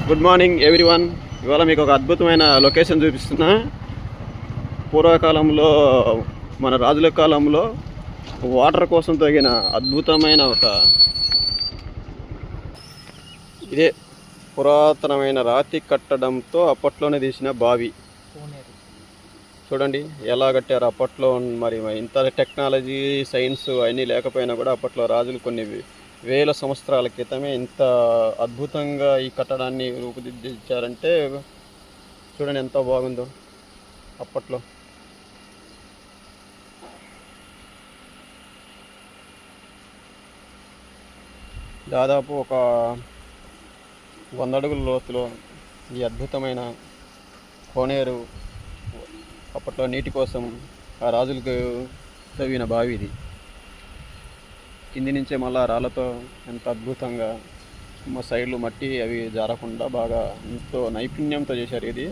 Good morning everyone. ఇవాళ మీకు ఒక అద్భుతమైన లొకేషన్ చూపిస్తున్నా. పూర్వకాలంలో మన రాజుల కాలంలో వాటర్ కోసం తగిన అద్భుతమైన ఇదే పురాతనమైన రాతి కట్టడంతో అప్పట్లోనే తీసిన బావి. చూడండి ఎలా కట్టారు అప్పట్లో. మరి ఇంత టెక్నాలజీ సైన్స్ అన్నీ లేకపోయినా కూడా అప్పట్లో రాజులు కొన్ని వేల సంవత్సరాల క్రితమే ఇంత అద్భుతంగా ఈ కట్టడాన్ని రూపుదిద్దించారంటే చూడండి ఎంత బాగుందో అప్పట్లో. దాదాపు ఒక 100 అడుగుల లోతులో ఈ అద్భుతమైన కోనేరు అప్పట్లో నీటి కోసం ఆ రాజులకు తవ్విన బావి ఇది. కింది నుంచే మళ్ళా రాళ్ళతో ఎంత అద్భుతంగా సైడ్లు మట్టి అవి జారకుండా బాగా ఎంతో నైపుణ్యంతో చేశారు. ఇది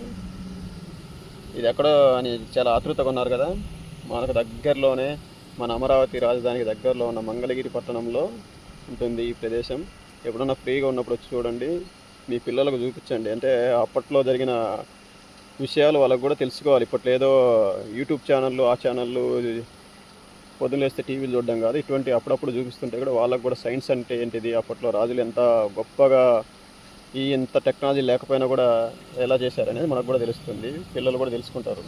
ఎక్కడో అని చాలా ఆతృతగా ఉన్నారు కదా. మనకు దగ్గరలోనే మన అమరావతి రాజధానికి దగ్గరలో ఉన్న మంగళగిరి పట్టణంలో ఉంటుంది ఈ ప్రదేశం. ఎప్పుడన్నా ఫ్రీగా ఉన్నప్పుడు వచ్చి చూడండి, మీ పిల్లలకు చూపించండి. అంటే అప్పట్లో జరిగిన విషయాలు వాళ్ళకు కూడా తెలుసుకోవాలి. ఇప్పట్లో ఏదో యూట్యూబ్ ఛానళ్ళు ఆ ఛానళ్ళు పొద్దులేస్తే టీవీలు చూడడం కాదు, ఇటువంటి అప్పుడప్పుడు చూపిస్తుంటే కూడా వాళ్ళకు కూడా సైన్స్ అంటే ఏంటిది, అప్పట్లో రాజులు ఎంత గొప్పగా ఇంత టెక్నాలజీ లేకపోయినా కూడా ఎలా చేశారనేది మనకు కూడా తెలుస్తుంది. పిల్లలు కూడా తెలుసుకుంటారు.